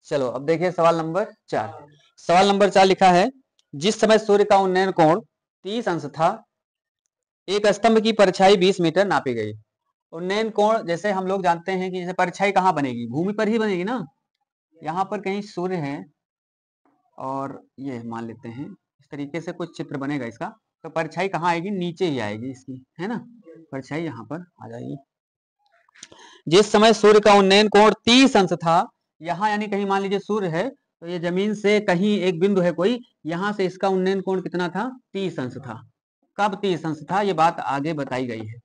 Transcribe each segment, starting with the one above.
चलो अब देखिए सवाल नंबर 4। सवाल नंबर 4 लिखा है, जिस समय सूर्य का उन्नयन कोण 30 अंश था, एक स्तंभ की परछाई 20 मीटर नापी गई। उन्नयन कोण जैसे हम लोग जानते हैं कि जैसे परछाई कहाँ बनेगी, भूमि पर ही बनेगी ना। यहाँ पर कहीं सूर्य है और ये मान लेते हैं इस तरीके से कुछ चित्र बनेगा इसका, तो परछाई कहाँ आएगी, नीचे ही आएगी इसकी, है ना। परछाई यहाँ पर आ जाएगी। जिस समय सूर्य का उन्नयन कोण 30 अंश था, यहाँ यानी कहीं मान लीजिए सूर्य है तो ये जमीन से कहीं एक बिंदु है कोई, यहाँ से इसका उन्नयन कोण कितना था, 30 अंश था। कब 30 अंश था, ये बात आगे बताई गई है।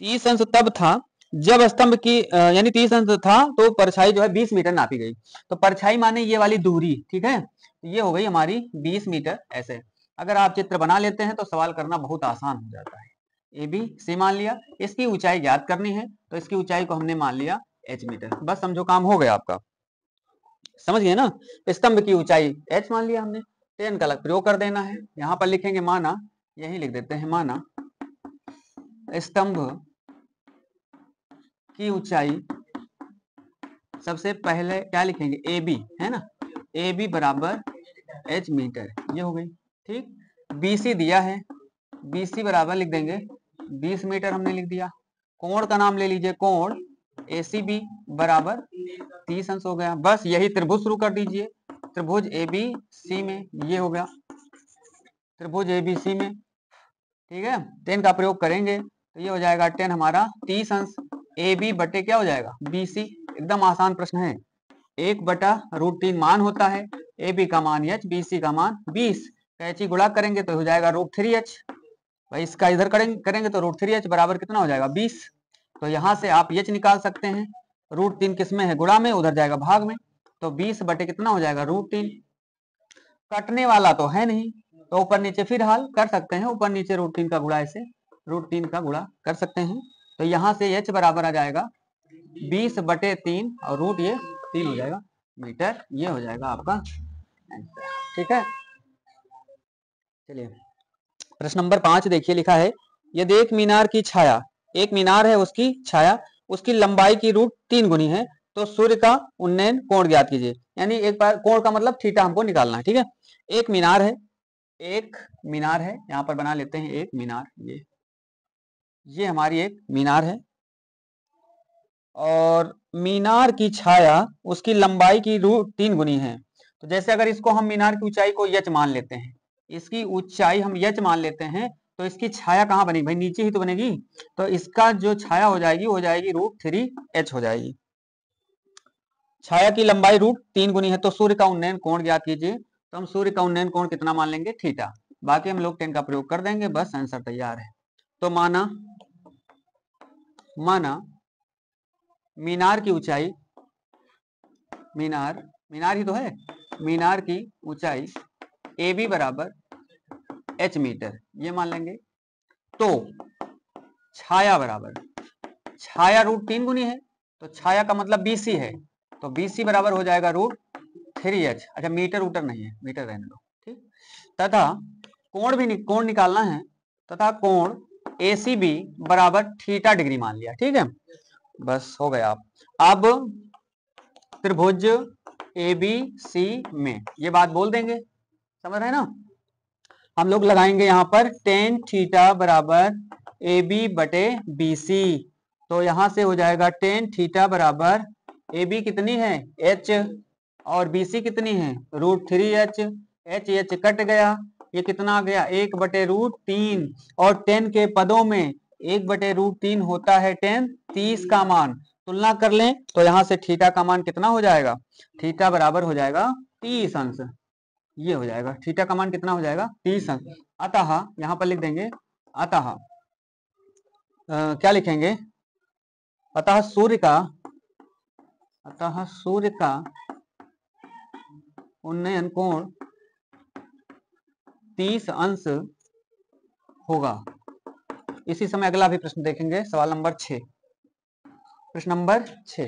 30 अंश तब था जब स्तंभ की यानी 30 अंश था तो परछाई जो है 20 मीटर नापी गई। तो परछाई माने ये वाली दूरी, ठीक है, ये हो गई हमारी 20 मीटर। ऐसे अगर आप चित्र बना लेते हैं तो सवाल करना बहुत आसान हो जाता है। ए बी सी मान लिया, इसकी ऊंचाई ज्ञात करनी है तो इसकी ऊंचाई को हमने मान लिया h मीटर। बस समझो काम हो गया आपका, समझ गए ना। स्तंभ की ऊंचाई h मान लिया हमने, 10 का प्रयोग कर देना है। यहाँ पर लिखेंगे माना, यही लिख देते हैं माना स्तंभ की ऊंचाई, सबसे पहले क्या लिखेंगे, ए बी, है ना, ए बी बराबर h मीटर, ये हो गई। ठीक, BC दिया है, BC बराबर लिख देंगे 20 मीटर, हमने लिख दिया। कोण का नाम ले लीजिए, कोण ACB बराबर 30 अंश हो गया। बस यही त्रिभुज शुरू कर दीजिए, त्रिभुज ABC में, ये हो गया त्रिभुज ABC में। ठीक है, 10 का प्रयोग करेंगे तो ये हो जाएगा 10 हमारा 30 अंश, AB बटे क्या हो जाएगा, BC। एकदम आसान प्रश्न है, 1/√3 मान होता है, AB का मान h, BC का मान 20, कैची गुणा करेंगे तो हो जाएगा √3h। भाई इसका इधर करेंगे तो √3h बराबर कितना हो जाएगा, 20। तो यहाँ से आप h निकाल सकते हैं, √3 किस में है, गुणा में, उधर जाएगा भाग में, तो 20 बटे कितना हो जाएगा, √3। कटने वाला तो है नहीं तो ऊपर नीचे फिर हल कर सकते हैं, ऊपर नीचे √3 का गुणा, ऐसे √3 का गुणा कर सकते हैं। तो यहाँ से h बराबर आ जाएगा 20/3 और रूट ये 3 हो जाएगा मीटर, ये हो जाएगा आपका आंसर। ठीक है, चलिए प्रश्न नंबर 5 देखिए, लिखा है, यदि एक मीनार की छाया, एक मीनार है उसकी छाया उसकी लंबाई की √3 गुनी है तो सूर्य का उन्नयन कोण ज्ञात कीजिए। यानी एक बार कोण का मतलब थीटा हमको निकालना है। ठीक है, एक मीनार है, एक मीनार है, यहाँ पर बना लेते हैं एक मीनार, ये हमारी एक मीनार है और मीनार की छाया उसकी लंबाई की √3 गुनी है। तो जैसे अगर इसको हम मीनार की ऊंचाई को h मान लेते हैं, इसकी ऊंचाई हम h मान लेते हैं, तो इसकी छाया कहाँ बनेगी भाई, नीचे ही तो बनेगी। तो इसका जो छाया हो जाएगी वो जाएगी √3h हो जाएगी। छाया की लंबाई √3 गुनी है तो सूर्य का उन्नयन कोण ज्ञात कीजिए। तो हम सूर्य का उन्नयन कोण कितना मान लेंगे, थीटा। बाकी हम लोग 10 का प्रयोग कर देंगे, बस आंसर तैयार है। तो माना मीनार की ऊंचाई, मीनार ही तो है, मीनार की ऊंचाई AB बराबर h मीटर, ये मान लेंगे। तो छाया बराबर, छाया √3 गुनी है तो छाया का मतलब BC है, तो BC बराबर हो जाएगा √3h। अच्छा मीटर उटर नहीं है, मीटर रहने दो। ठीक, तथा कोण भी कोण निकालना है, तथा कोण ACB बराबर थीटा डिग्री मान लिया। ठीक है, बस हो गया। अब त्रिभुज ABC में ये बात बोल देंगे, समझ रहे हैं ना। हम लोग लगाएंगे यहाँ पर tan थीटा बराबर AB बटे BC, तो यहां से हो जाएगा tan थीटा बराबर AB कितनी है h और BC कितनी है √3h, h कट गया, ये कितना आ गया 1/√3, और 10 के पदों में 1/√3 होता है 10, 30 का मान तुलना कर लें तो यहां से थीटा का मान कितना हो जाएगा, थीटा बराबर हो जाएगा 30 अंश, ये हो जाएगा थीटा का मान कितना हो जाएगा 30 अंश। अतः यहां पर लिख देंगे, अतः क्या लिखेंगे, अतः सूर्य का उन्नयन कोण 30 अंश होगा। इसी समय अगला भी प्रश्न देखेंगे, सवाल नंबर 6। प्रश्न नंबर 6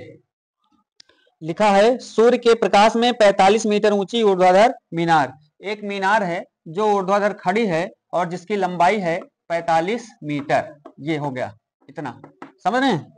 लिखा है, सूर्य के प्रकाश में 45 मीटर ऊंची ऊर्ध्वाधर मीनार, एक मीनार है जो ऊर्ध्वाधर खड़ी है और जिसकी लंबाई है 45 मीटर, ये हो गया इतना, समझ रहे हैं।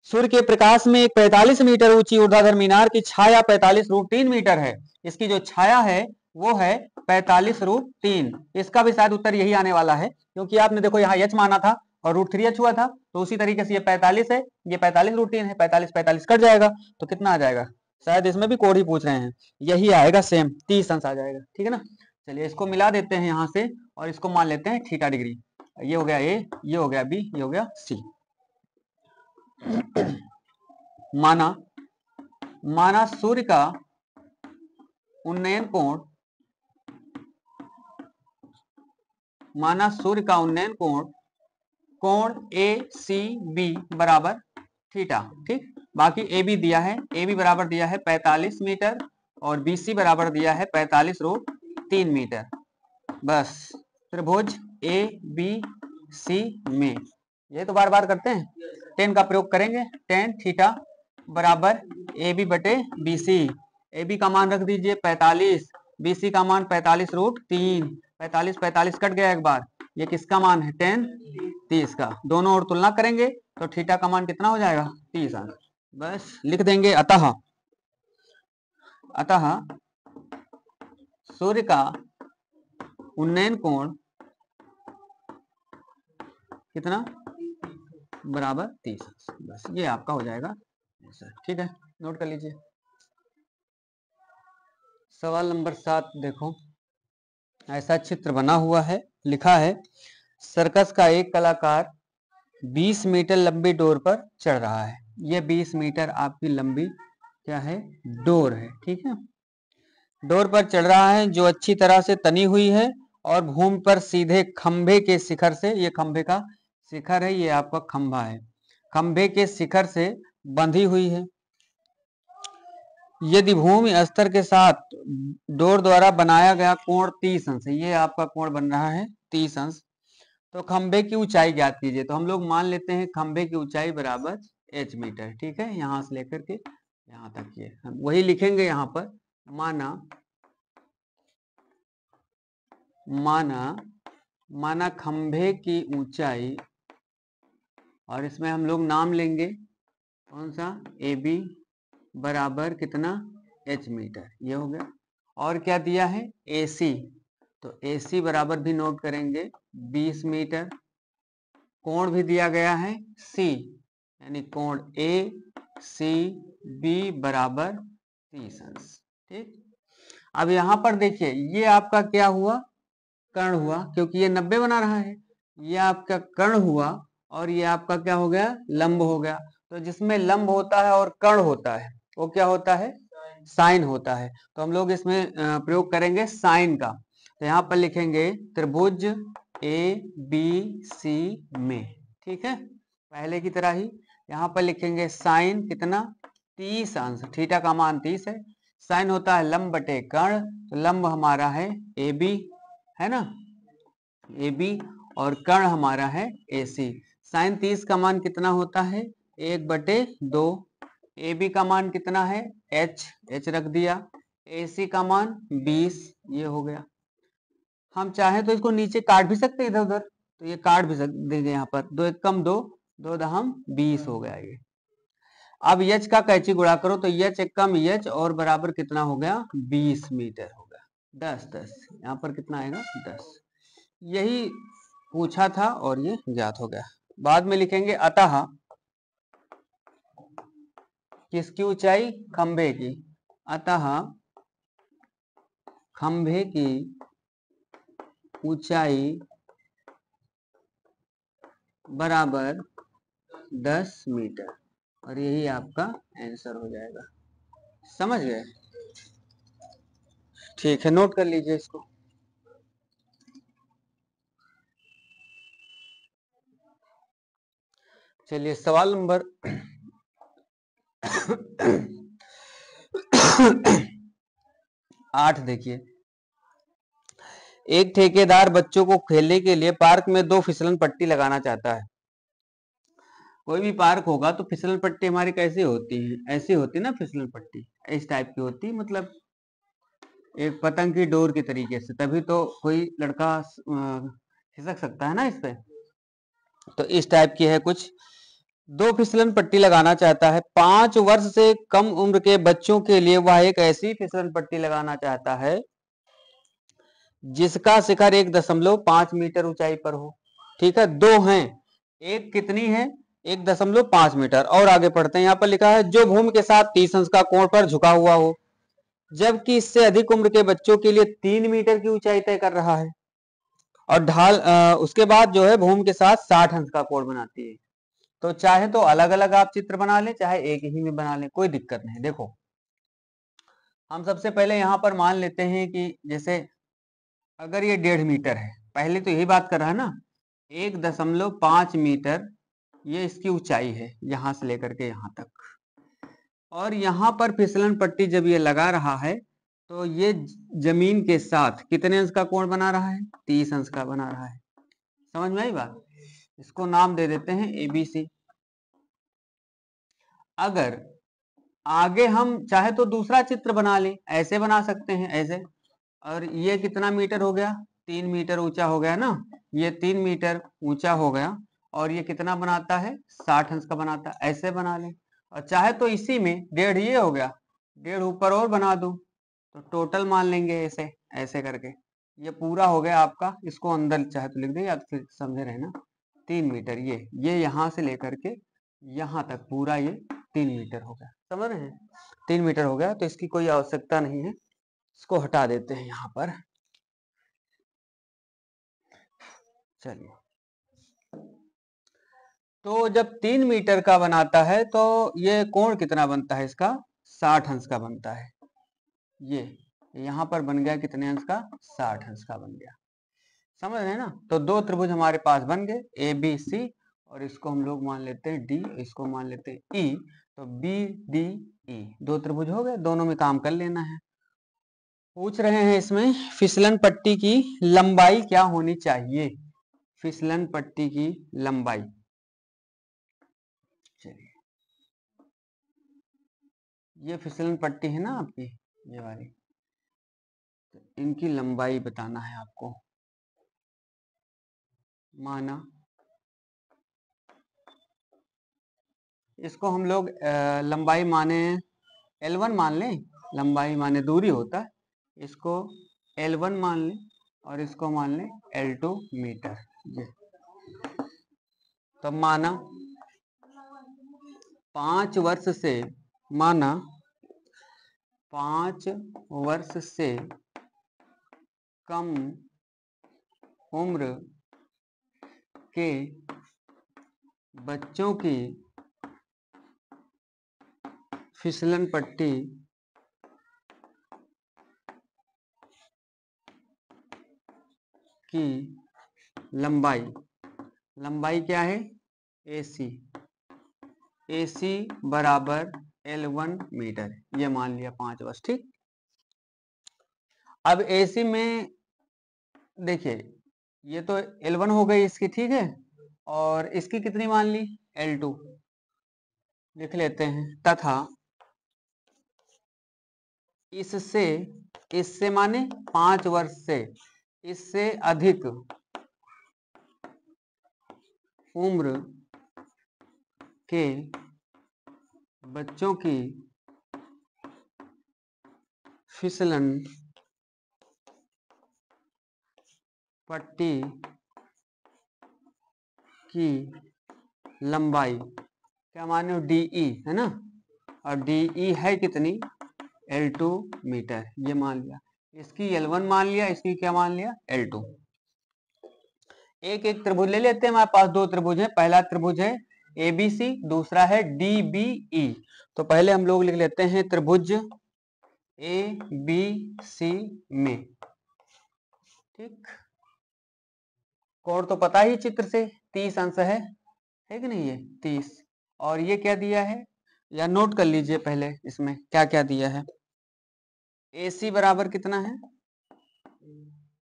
सूर्य के प्रकाश में एक 45 मीटर ऊंची ऊर्ध्वाधर मीनार की छाया 45√3 मीटर है। इसकी जो छाया है वो है 45√3। इसका भी शायद उत्तर यही आने वाला है, क्योंकि आपने देखो यहाँ h माना था और √3h हुआ था, तो उसी तरीके से ये 45 है, ये 45√3 है, 45 45 कट जाएगा तो कितना आ जाएगा? शायद इसमें भी कोड ही पूछ रहे हैं, यही आएगा सेम, 30 अंश आ जाएगा। ठीक है ना। चलिए इसको मिला देते हैं यहाँ से और इसको मान लेते हैं थीटा डिग्री। ये हो गया ए, ये हो गया बी, ये हो गया सी। माना सूर्य का उन्नयन कोण, कोण ए सी बी बराबर थीटा। ठीक, बाकी ए बी दिया है, ए बी बराबर दिया है 45 मीटर और बी सी बराबर दिया है 45√3 मीटर। बस त्रिभुज ए बी सी में ये तो बार बार करते हैं, टेन का प्रयोग करेंगे। टेन थीटा बराबर ए बी बटे बी सी। ए बी का मान रख दीजिए 45, बी सी का मान 45√3। 45 45 कट गया एक बार, ये किसका मान है? टेन 30 का। दोनों ओर तुलना करेंगे तो थीटा का मान कितना हो जाएगा? 30 अंश। बस लिख देंगे अतः सूर्य का उन्नयन कोण कितना? बराबर 30 अंश। बस ये आपका हो जाएगा। ठीक है, नोट कर लीजिए। सवाल नंबर 7 देखो, ऐसा चित्र बना हुआ है, लिखा है सर्कस का एक कलाकार 20 मीटर लंबी डोर पर चढ़ रहा है। ये 20 मीटर आपकी लंबी क्या है? डोर है। ठीक है, डोर पर चढ़ रहा है जो अच्छी तरह से तनी हुई है और भूमि पर सीधे खंभे के शिखर से, ये खंभे का शिखर है, ये आपका खंभा है, खंभे के शिखर से बंधी हुई है। यदि भूमि स्तर के साथ डोर द्वारा बनाया गया कोण 30 अंश है, ये आपका कोण बन रहा है 30 अंश, तो खंभे की ऊंचाई ज्ञात कीजिए। तो हम लोग मान लेते हैं खंभे की ऊंचाई बराबर h मीटर। ठीक है, यहां से लेकर के यहां तक ये हम वही लिखेंगे यहाँ पर। माना खंभे की ऊंचाई, और इसमें हम लोग नाम लेंगे कौन सा? ए बी बराबर कितना? h मीटर, ये हो गया। और क्या दिया है? AC, तो AC बराबर भी नोट करेंगे 20 मीटर। कोण भी दिया गया है C, यानी कोण A C B बराबर 30 अंश। ठीक, अब यहां पर देखिए ये आपका क्या हुआ? कर्ण हुआ, क्योंकि ये 90 बना रहा है। ये आपका कर्ण हुआ और ये आपका क्या हो गया? लंब हो गया। तो जिसमें लंब होता है और कर्ण होता है वो क्या होता है? साइन होता है। तो हम लोग इसमें प्रयोग करेंगे साइन का। तो यहाँ पर लिखेंगे त्रिभुज ए बी सी में। ठीक है, पहले की तरह ही यहाँ पर लिखेंगे साइन कितना? 30 अंश। थीटा का मान 30 है। साइन होता है लंब बटे कर्ण, तो लंब हमारा है ए बी, है ना, ए बी, और कर्ण हमारा है ए सी। साइन 30 का मान कितना होता है? 1/2। ए बी का मान कितना है? h रख दिया। ए सी का मान 20, ये हो गया। हम चाहे तो इसको नीचे काट भी सकते इधर उधर, तो ये काट भी देंगे यहाँ पर। 2 1 कम 2, 2 दहम 20 हो गया ये। अब h का कैंची गुणा करो तो h 1 कम h और बराबर कितना हो गया? 20 मीटर हो गया। 10 10 यहाँ पर कितना आएगा? 10। यही पूछा था और ये ज्ञात हो गया। बाद में लिखेंगे अतः किसकी ऊंचाई? खंभे की। अतः खंभे की ऊंचाई बराबर 10 मीटर, और यही आपका आंसर हो जाएगा। समझ गए? ठीक है, नोट कर लीजिए इसको। चलिए सवाल नंबर 8 देखिए, एक ठेकेदार बच्चों को खेलने के लिए पार्क में 2 फिसलन पट्टी लगाना चाहता है। कोई भी पार्क होगा तो फिसलन पट्टी हमारी कैसी होती है? ऐसी होती ना फिसलन पट्टी, इस टाइप की होती, मतलब एक पतंग की डोर की तरीके से, तभी तो कोई लड़का खिसक सकता है ना इस पे। तो इस टाइप की है कुछ दो फिसलन पट्टी लगाना चाहता है। 5 वर्ष से कम उम्र के बच्चों के लिए वह एक ऐसी फिसलन पट्टी लगाना चाहता है जिसका शिखर 1.5 मीटर ऊंचाई पर हो। ठीक है, दो हैं, एक कितनी है 1.5 मीटर। और आगे पढ़ते हैं, यहाँ पर लिखा है जो भूमि के साथ 30 अंश का कोण पर झुका हुआ हो, जबकि इससे अधिक उम्र के बच्चों के लिए 3 मीटर की ऊंचाई तय कर रहा है। और ढाल उसके बाद जो है भूमि के साथ 60 अंश का कोण बनाती है। तो चाहे तो अलग अलग आप चित्र बना लें, चाहे एक ही में बना लें, कोई दिक्कत नहीं। देखो हम सबसे पहले यहाँ पर मान लेते हैं कि जैसे अगर ये 1.5 मीटर है, पहले तो यही बात कर रहा है ना, 1.5 मीटर ये इसकी ऊंचाई है यहां से लेकर के यहां तक। और यहाँ पर फिसलन पट्टी जब ये लगा रहा है तो ये जमीन के साथ कितने अंश का कोण बना रहा है, 30 अंश का बना रहा है। समझ में आई बात? इसको नाम दे देते हैं ABC। अगर आगे हम चाहे तो दूसरा चित्र बना लें, ऐसे बना सकते हैं ऐसे। और ये कितना मीटर हो गया, 3 मीटर ऊंचा हो गया ना, ये 3 मीटर ऊंचा हो गया। और ये कितना बनाता है, 60 अंश का बनाता है, ऐसे बना लें। और चाहे तो इसी में 1.5 ये हो गया, 1.5 ऊपर और बना दो, तो टोटल मान लेंगे ऐसे ऐसे करके। ये पूरा हो गया आपका, इसको अंदर चाहे तो लिख दे या तो फिर समझे रहे ना, 3 मीटर ये यहाँ से लेकर के यहाँ तक पूरा ये 3 मीटर हो गया। समझ रहे हैं, 3 मीटर हो गया, तो इसकी कोई आवश्यकता नहीं है, इसको हटा देते हैं यहाँ पर। चलिए, तो जब 3 मीटर का बनाता है तो ये कोण कितना बनता है इसका, 60 अंश का बनता है। ये यहाँ पर बन गया कितने अंश का, 60 अंश का बन गया। समझ रहे हैं ना? तो दो त्रिभुज हमारे पास बन गए ABC, और इसको हम लोग मान लेते हैं D, इसको मान लेते हैं E। तो BDE दो त्रिभुज हो गए, दोनों में काम कर लेना है। पूछ रहे हैं इसमें फिसलन पट्टी की लंबाई क्या होनी चाहिए, फिसलन पट्टी की लंबाई। चलिए, ये फिसलन पट्टी है ना आपकी, ये वाली, तो इनकी लंबाई बताना है आपको। माना इसको हम लोग लंबाई माने L1 मान लें, लंबाई माने दूरी होता है, इसको L1 मान लें और इसको मान लें L2 मीटर। ये तो माना 5 वर्ष से, माना 5 वर्ष से कम उम्र के बच्चों की फिसलन पट्टी की लंबाई, लंबाई क्या है AC बराबर L1 मीटर, ये मान लिया 5 वर्ष। ठीक, अब AC में देखिए ये तो L1 हो गई इसकी, ठीक है, और इसकी कितनी मान ली, L2 लिख लेते हैं। तथा इससे, इससे माने 5 वर्ष से, इससे अधिक उम्र के बच्चों की फिसलन पट्टी की लंबाई क्या माने, DE है ना, और DE है कितनी, L2 मीटर, ये मान लिया। इसकी L1 मान लिया, इसकी क्या मान लिया, L2। एक एक त्रिभुज ले लेते हैं, हमारे पास दो त्रिभुज है, पहला त्रिभुज है ABC, दूसरा है DBE। तो पहले हम लोग लिख लेते हैं त्रिभुज ABC में। ठीक, कोण तो पता ही चित्र से 30 अंश है कि नहीं, ये 30। और ये क्या दिया है, या नोट कर लीजिए पहले इसमें क्या क्या दिया है। AC बराबर कितना है,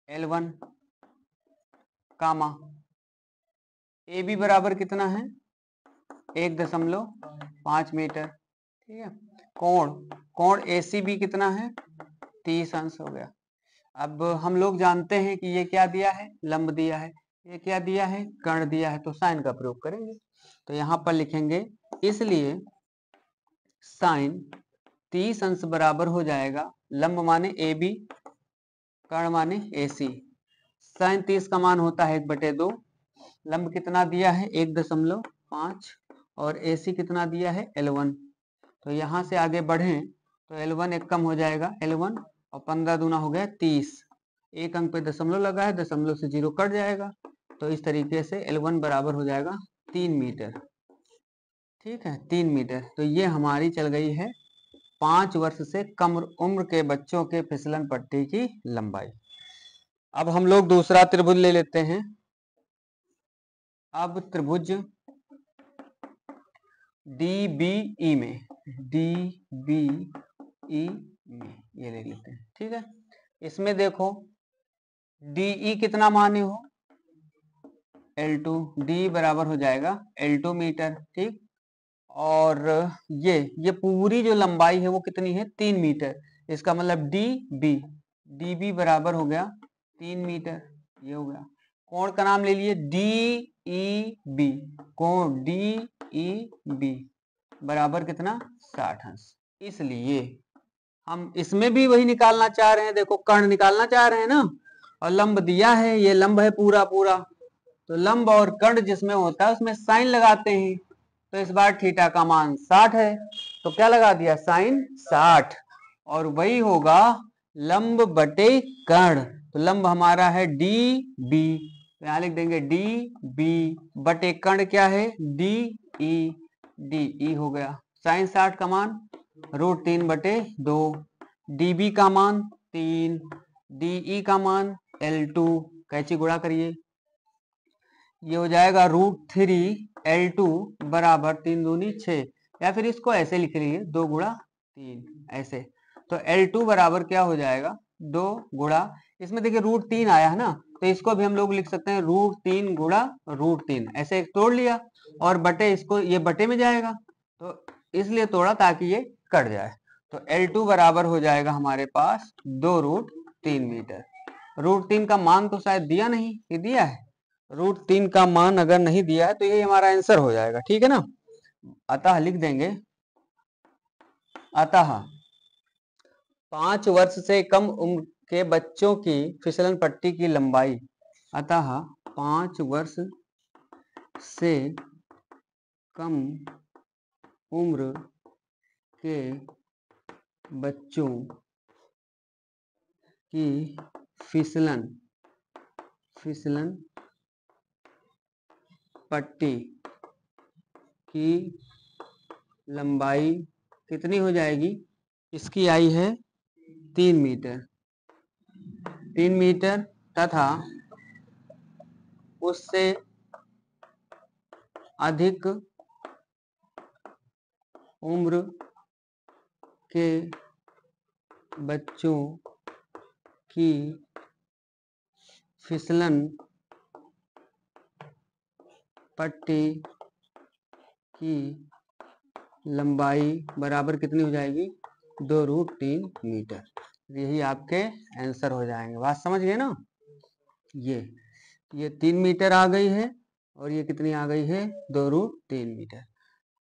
L1 कामा, AB बराबर कितना है, 1.5 मीटर। ठीक है, कोण, कोण ACB कितना है, 30 अंश हो गया। अब हम लोग जानते हैं कि ये क्या दिया है, लंब दिया है, ये क्या दिया है, कर्ण दिया है, तो साइन का प्रयोग करेंगे। तो यहाँ पर लिखेंगे इसलिए साइन 30 अंश बराबर हो जाएगा, लंब माने ए बी, कर्ण माने ए सी। साइन 30 का मान होता है 1/2, लंब कितना दिया है 1.5 और ए सी कितना दिया है L1। तो यहाँ से आगे बढ़ें तो L1 एक कम हो जाएगा, L1 और 15 दूना हो गया 30, एक अंक पे दशमलव लगा है, दशमलव से 0 कट जाएगा। तो इस तरीके से L1 बराबर हो जाएगा 3 मीटर। ठीक है, 3 मीटर। तो ये हमारी चल गई है 5 वर्ष से कम उम्र के बच्चों के फिसलन पट्टी की लंबाई। अब हम लोग दूसरा त्रिभुज ले लेते हैं। अब त्रिभुज DBE में, DBE में ये ले लेते हैं। ठीक है, इसमें देखो DE कितना माने हो L2, D बराबर हो जाएगा L2 मीटर। ठीक, और ये पूरी जो लंबाई है वो कितनी है 3 मीटर। इसका मतलब DB बराबर हो गया 3 मीटर, ये हो गया। कोण का नाम ले लिए DEB, कोण DEB बराबर कितना 60 अंश। इसलिए हम इसमें भी वही निकालना चाह रहे हैं, देखो कर्ण निकालना चाह रहे हैं ना, और लंब दिया है, ये लंब है पूरा पूरा। तो लंब और कर्ण जिसमें होता है उसमें साइन लगाते हैं। तो इस बार थीटा का मान 60 है, तो क्या लगा दिया साइन 60, और वही होगा लंब बटे कर्ण। तो लंब हमारा है DB, तो यहाँ लिख देंगे DB बटे कर्ण क्या है DE हो गया। साइन 60 का मान √3/2, DB का मान 3, DE का मान L2, कैची गुणा करिए, ये हो जाएगा √3L2 बराबर 3 दूनी 6, या फिर इसको ऐसे लिख लीजिए 2 गुणा 3 ऐसे। तो L2 बराबर क्या हो जाएगा 2 गुणा, इसमें देखिए √3 आया है ना, तो इसको भी हम लोग लिख सकते हैं √3 गुणा √3, ऐसे एक तोड़ लिया, और बटे इसको ये बटे में जाएगा, तो इसलिए तोड़ा ताकि ये कट जाए। तो L2 बराबर हो जाएगा हमारे पास 2√3 मीटर। √3 का मान तो शायद दिया नहीं, ये दिया है, √3 का मान अगर नहीं दिया है तो ये हमारा आंसर हो जाएगा। ठीक है ना, अतः लिख देंगे, अतः 5 वर्ष से कम उम्र के बच्चों की फिसलन पट्टी की लंबाई, अतः 5 वर्ष से कम उम्र के बच्चों की फिसलन पट्टी की लंबाई कितनी हो जाएगी, इसकी आई है 3 मीटर, 3 मीटर, तथा उससे अधिक उम्र के बच्चों की फिसलन पट्टी की लंबाई बराबर कितनी हो जाएगी 2√3 मीटर। यही आपके आंसर हो जाएंगे। बात समझ गए ना, ये 3 मीटर आ गई है, और ये कितनी आ गई है 2√3 मीटर।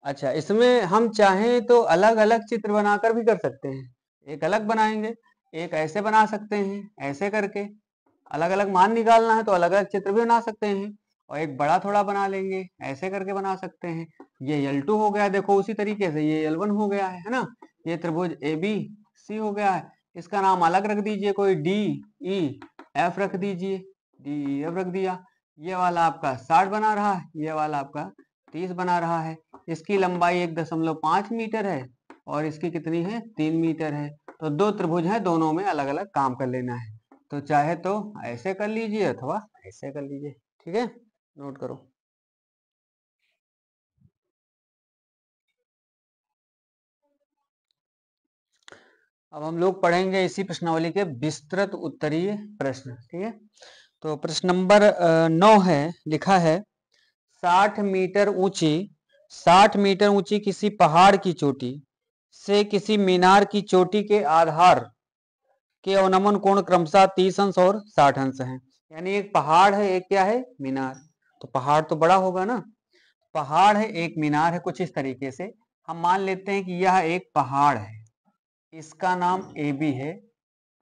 अच्छा, इसमें हम चाहें तो अलग अलग चित्र बनाकर भी कर सकते हैं, एक अलग बनाएंगे, एक ऐसे बना सकते हैं, ऐसे करके अलग अलग मान निकालना है तो अलग अलग चित्र भी बना सकते हैं, और एक बड़ा थोड़ा बना लेंगे, ऐसे करके बना सकते हैं। ये L2 हो गया, देखो उसी तरीके से ये L1 हो गया है ना, ये त्रिभुज ABC हो गया है, इसका नाम अलग रख दीजिए, कोई DEF रख दीजिए, DEF रख दिया। ये वाला आपका 60 बना रहा है, ये वाला आपका 30 बना रहा है, इसकी लंबाई 1.5 मीटर है, और इसकी कितनी है 3 मीटर है। तो दो त्रिभुज है, दोनों में अलग अलग काम कर लेना है, तो चाहे तो ऐसे कर लीजिए अथवा ऐसे कर लीजिए। ठीक है, नोट करो। अब हम लोग पढ़ेंगे इसी प्रश्नावली के विस्तृत उत्तरीय प्रश्न। ठीक है, तो प्रश्न नंबर 9 है, लिखा है 60 मीटर ऊंची किसी पहाड़ की चोटी से किसी मीनार की चोटी के आधार के अवनमन कोण क्रमशः 30 अंश और 60 अंश हैं। यानी एक पहाड़ है, एक क्या है मीनार, तो पहाड़ तो बड़ा होगा ना, पहाड़ है, एक मीनार है, कुछ इस तरीके से हम मान लेते हैं कि यह एक पहाड़ है, इसका नाम AB है,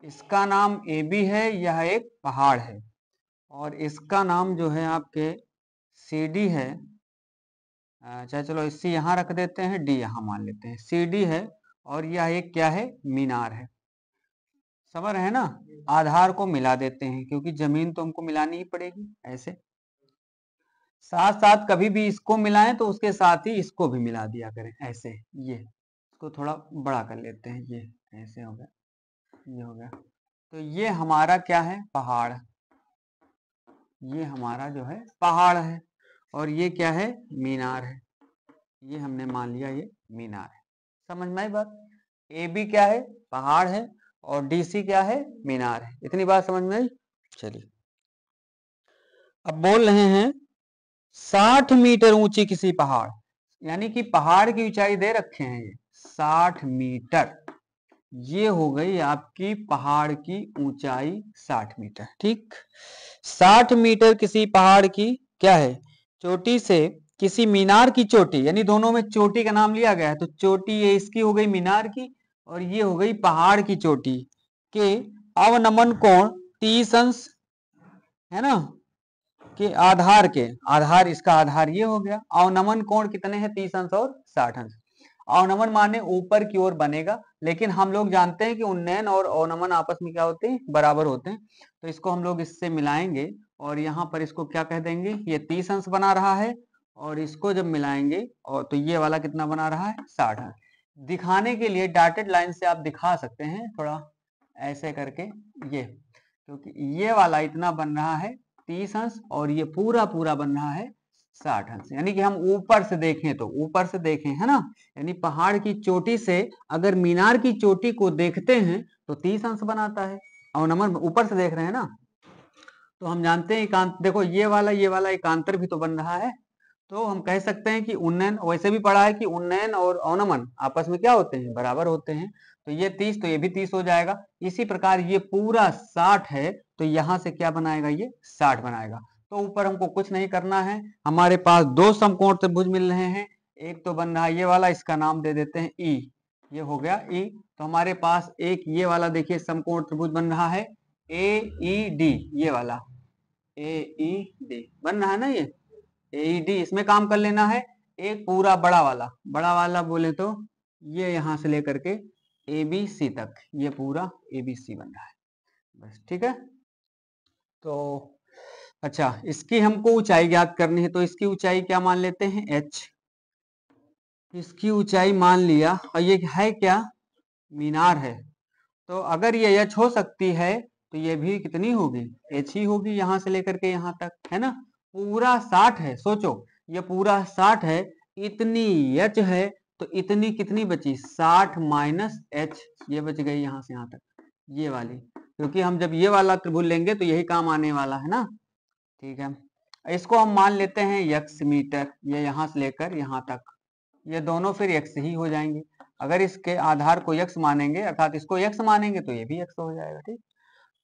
इसका नाम AB है, यह एक पहाड़ है, और इसका नाम जो है आपके CD है। अच्छा चलो इसी यहाँ रख देते हैं, D यहाँ मान लेते हैं, CD है, और यह एक क्या है, मीनार है। समझ रहे हैं ना, आधार को मिला देते हैं क्योंकि जमीन तो हमको मिलानी ही पड़ेगी। ऐसे साथ साथ कभी भी इसको मिलाएं तो उसके साथ ही इसको भी मिला दिया करें। ऐसे ये इसको थोड़ा बड़ा कर लेते हैं, ये ऐसे हो गया, ये हो गया। तो ये हमारा क्या है, पहाड़, ये हमारा जो है पहाड़ है, और ये क्या है, मीनार है। ये हमने मान लिया ये मीनार है। समझ में आई बात? AB क्या है, पहाड़ है, और DC क्या है, मीनार है। इतनी बात समझ में आई? चलिए अब बोल रहे हैं 60 मीटर ऊंची किसी पहाड़, यानी कि पहाड़ की ऊंचाई दे रखे हैं ये 60 मीटर, ये हो गई आपकी पहाड़ की ऊंचाई 60 मीटर। ठीक, 60 मीटर किसी पहाड़ की क्या है, चोटी से किसी मीनार की चोटी, यानी दोनों में चोटी का नाम लिया गया है, तो चोटी ये इसकी हो गई मीनार की, और ये हो गई पहाड़ की चोटी के अवनमन कोण 30 अंश, है ना, के आधार के, आधार इसका आधार ये हो गया। अवनमन कोण कितने हैं, 30 अंश और 60 अंश। अवनमन माने ऊपर की ओर बनेगा, लेकिन हम लोग जानते हैं कि उन्नयन और अवनमन आपस में क्या होते हैं, बराबर होते हैं। तो इसको हम लोग इससे मिलाएंगे, और यहाँ पर इसको क्या कह देंगे, ये 30 अंश बना रहा है, और इसको जब मिलाएंगे और तो ये वाला कितना बना रहा है, 60 अंश। दिखाने के लिए डॉटेड लाइन से आप दिखा सकते हैं थोड़ा ऐसे करके, ये क्योंकि ये वाला इतना बन रहा है 30 अंश, और ये पूरा पूरा बन रहा है 60 अंश। यानी कि हम ऊपर से देखें तो, ऊपर से देखें, है ना, यानी पहाड़ की चोटी से अगर मीनार की चोटी को देखते हैं तो 30 अंश बनाता है, और नंबर ऊपर से देख रहे हैं ना, तो हम जानते हैं एकांत, देखो ये वाला एकांतर भी तो बन रहा है। तो हम कह सकते हैं कि उन्नयन, वैसे भी पढ़ा है कि उन्नयन और अवनमन आपस में क्या होते हैं, बराबर होते हैं। तो ये 30 तो ये भी 30 हो जाएगा। इसी प्रकार ये पूरा 60 है, तो यहां से क्या बनाएगा, ये 60 बनाएगा। तो ऊपर हमको कुछ नहीं करना है, हमारे पास दो समकोण त्रिभुज मिल रहे हैं। एक तो बन रहा है ये वाला, इसका नाम दे देते हैं E, ये हो गया E। तो हमारे पास एक ये वाला देखिए समकोण त्रिभुज बन रहा है AED, ये वाला AED बन रहा है ना, ये AED, इसमें काम कर लेना है। एक पूरा बड़ा वाला बोले तो ये यहां से लेकर के ABC तक, ये पूरा ABC बन रहा है, बस ठीक है। तो अच्छा, इसकी हमको ऊंचाई ज्ञात करनी है, तो इसकी ऊंचाई क्या मान लेते हैं, H। इसकी ऊंचाई मान लिया, और ये है क्या, मीनार है। तो अगर ये H हो सकती है तो ये भी कितनी होगी, H ही होगी, यहां से लेकर के यहां तक, है ना। पूरा 60 है, सोचो ये पूरा 60 है, इतनी H है, तो इतनी कितनी बची, 60 माइनस H, ये बच गई यहां से यहां तक, ये वाली, क्योंकि हम जब ये वाला त्रिभुज लेंगे तो यही काम आने वाला है ना। ठीक है, इसको हम मान लेते हैं x मीटर, ये यहां से लेकर यहां तक, ये दोनों फिर x ही हो जाएंगे। अगर इसके आधार को x मानेंगे, अर्थात इसको x मानेंगे, तो ये भी x हो जाएगा। ठीक,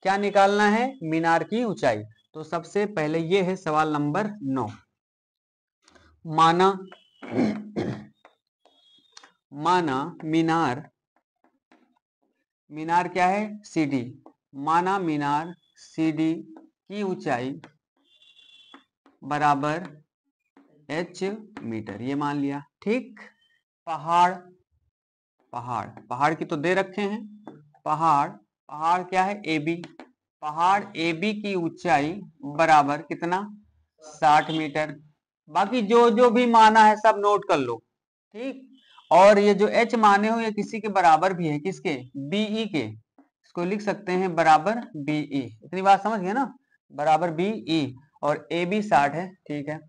क्या निकालना है, मीनार की ऊंचाई। तो सबसे पहले ये है सवाल नंबर 9, माना माना मीनार क्या है, CD, माना मीनार CD की ऊंचाई बराबर H मीटर, ये मान लिया। ठीक, पहाड़ की तो दे रखे हैं, पहाड़ क्या है, AB, पहाड़ AB की ऊंचाई बराबर कितना, 60 मीटर। बाकी जो जो भी माना है सब नोट कर लो। ठीक, और ये जो H माने हो ये किसी के बराबर भी है, किसके, BE के, इसको लिख सकते हैं बराबर BE। इतनी बात समझ गए ना, बराबर BE, और AB 60 है। ठीक है,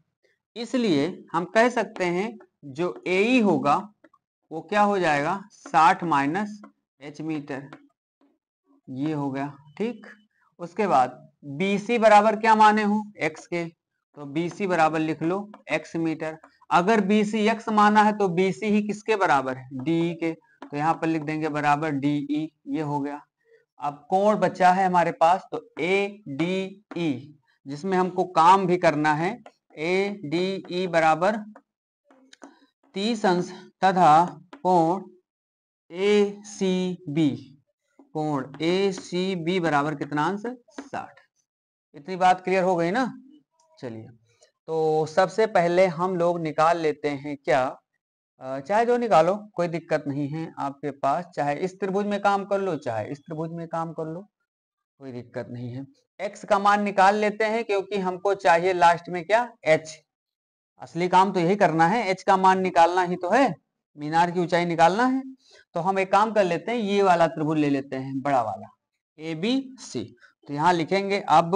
इसलिए हम कह सकते हैं जो AE होगा वो क्या हो जाएगा, 60 माइनस H मीटर, ये हो गया। ठीक, उसके बाद BC बराबर क्या माने हो, x के, तो BC बराबर लिख लो x मीटर। अगर BC x माना है तो BC ही किसके बराबर है, DE के, तो यहाँ पर लिख देंगे बराबर DE, ये हो गया। अब कोण बचा है हमारे पास, तो ADE, जिसमें हमको काम भी करना है, ADE बराबर 30 अंश तथा कोण ACB, कोण ACB बराबर कितना अंश? 60। इतनी बात क्लियर हो गई ना? चलिए, तो सबसे पहले हम लोग निकाल लेते हैं क्या, चाहे जो निकालो कोई दिक्कत नहीं है आपके पास, चाहे इस त्रिभुज में काम कर लो चाहे इस त्रिभुज में काम कर लो, कोई दिक्कत नहीं है। x का मान निकाल लेते हैं क्योंकि हमको चाहिए लास्ट में क्या, h। असली काम तो यही करना है, h का मान निकालना ही तो है, मीनार की ऊंचाई निकालना है। तो हम एक काम कर लेते हैं, ये वाला त्रिभुज ले लेते हैं, बड़ा वाला ABC। तो यहाँ लिखेंगे अब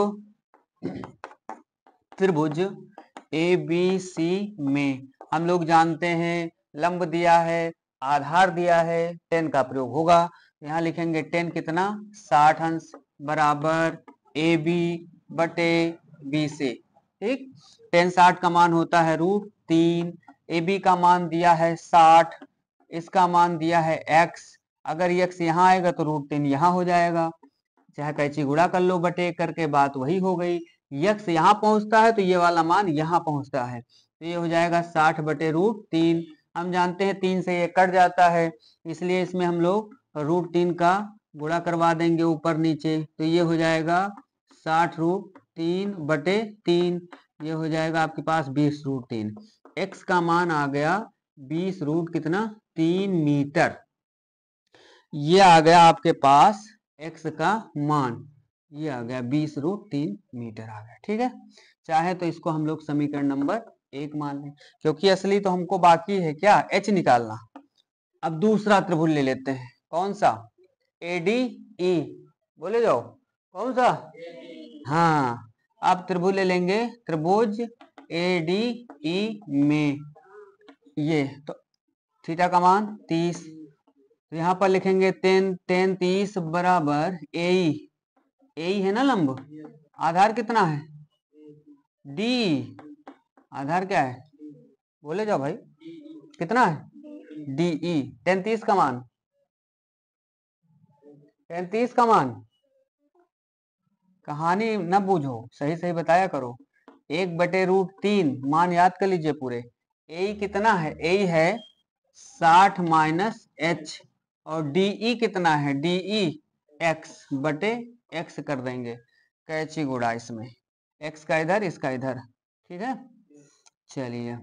त्रिभुज ABC में हम लोग जानते हैं लंब दिया है, आधार दिया है, tan का प्रयोग होगा। यहाँ लिखेंगे tan कितना, 60 अंश बराबर AB बटे BC। ठीक, tan 60 का मान होता है √3, AB का मान दिया है 60, इसका मान दिया है x। अगर x यहाँ आएगा तो √3 यहाँ हो जाएगा, चाहे कैची गुणा कर लो बटे करके, बात वही हो गई। x यहाँ पहुंचता है तो ये वाला मान यहाँ पहुंचता है, तो ये हो जाएगा 60 बटे √3। हम जानते हैं 3 से ये कट जाता है, इसलिए इसमें हम लोग √3 का गुणा करवा देंगे ऊपर नीचे, तो ये हो जाएगा 60√3 बटे 3, ये हो जाएगा आपके पास 20√3। x का मान आ गया 20√3 मीटर, ये आ गया आपके पास x का मान, ये आ गया 20√3 मीटर आ गया। ठीक है, चाहे तो इसको हम लोग समीकरण नंबर 1 मान लें, क्योंकि असली तो हमको बाकी है क्या, h निकालना। अब दूसरा त्रिभुज ले लेते हैं, कौन सा, ADE, बोले जाओ कौन सा, हाँ, अब त्रिभुज ले लेंगे, त्रिभुज ADE में ये तो थीटा का मान 30, तो यहाँ पर लिखेंगे tan 30 बराबर AE है ना लंब, आधार कितना है, D, आधार क्या है, बोले जाओ भाई कितना है, DE। tan 30 का मान, tan 30 का मान, कहानी न बूझो, सही सही बताया करो। 1/√3 मान याद कर लीजिए पूरे। AE कितना है, AE है 60 माइनस h, और DE कितना है, DE x बटे x कर देंगे, कैची गुणा इसमें, x का इधर इसका इधर। ठीक है, चलिए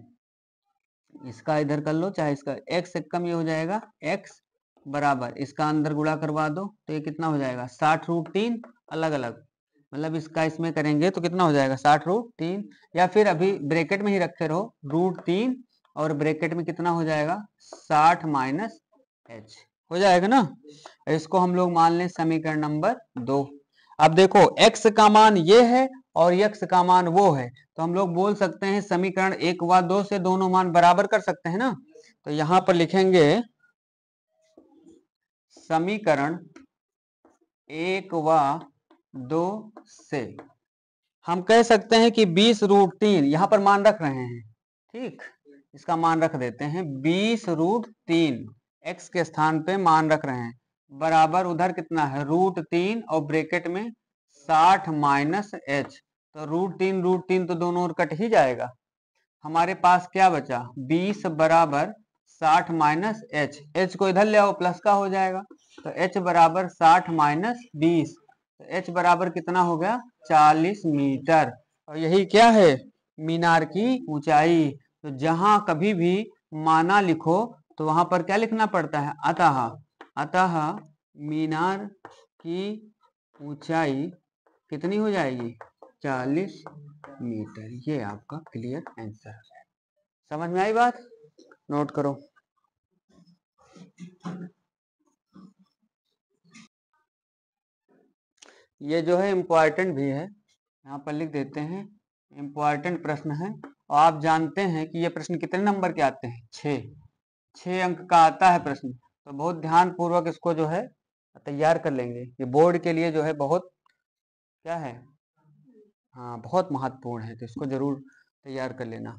इसका इधर कर लो चाहे इसका, x से कम ये हो जाएगा x बराबर, इसका अंदर गुणा करवा दो तो ये कितना हो जाएगा 60√3, अलग अलग मतलब इसका इसमें करेंगे तो कितना हो जाएगा 60√3, या फिर अभी ब्रैकेट में ही रखे रहो √3, और ब्रैकेट में कितना हो जाएगा 60 माइनस h हो जाएगा ना। इसको हम लोग मान लें समीकरण नंबर 2। अब देखो x का मान ये है और x का मान वो है, तो हम लोग बोल सकते हैं समीकरण 1 व 2 से दोनों मान बराबर कर सकते हैं ना। तो यहां पर लिखेंगे समीकरण 1 व 2 से हम कह सकते हैं कि 20√3 यहां पर मान रख रहे हैं, ठीक, इसका मान रख देते हैं 20√3, x के स्थान पे मान रख रहे हैं, बराबर उधर कितना है √3 और ब्रैकेट में 60 माइनस h, तो √3 तो दोनों ओर कट ही जाएगा, हमारे पास क्या बचा 20 बराबर 60 माइनस h को इधर ले आओ प्लस का हो जाएगा, तो h बराबर 60 माइनस 20, तो h बराबर कितना हो गया 40 मीटर, और यही क्या है मीनार की ऊंचाई। तो जहां कभी भी माना लिखो तो वहां पर क्या लिखना पड़ता है, अतः मीनार की ऊंचाई कितनी हो जाएगी 40 मीटर। ये आपका क्लियर आंसर है, समझ में आई बात, नोट करो। ये जो है इम्पोर्टेंट भी है, यहाँ पर लिख देते हैं इम्पोर्टेंट प्रश्न है, और आप जानते हैं कि ये प्रश्न कितने नंबर के आते हैं, 6 अंक का आता है प्रश्न, तो बहुत ध्यान पूर्वक इसको जो है तैयार कर लेंगे, ये बोर्ड के लिए जो है बहुत क्या है, हाँ बहुत महत्वपूर्ण है, तो इसको जरूर तैयार कर लेना।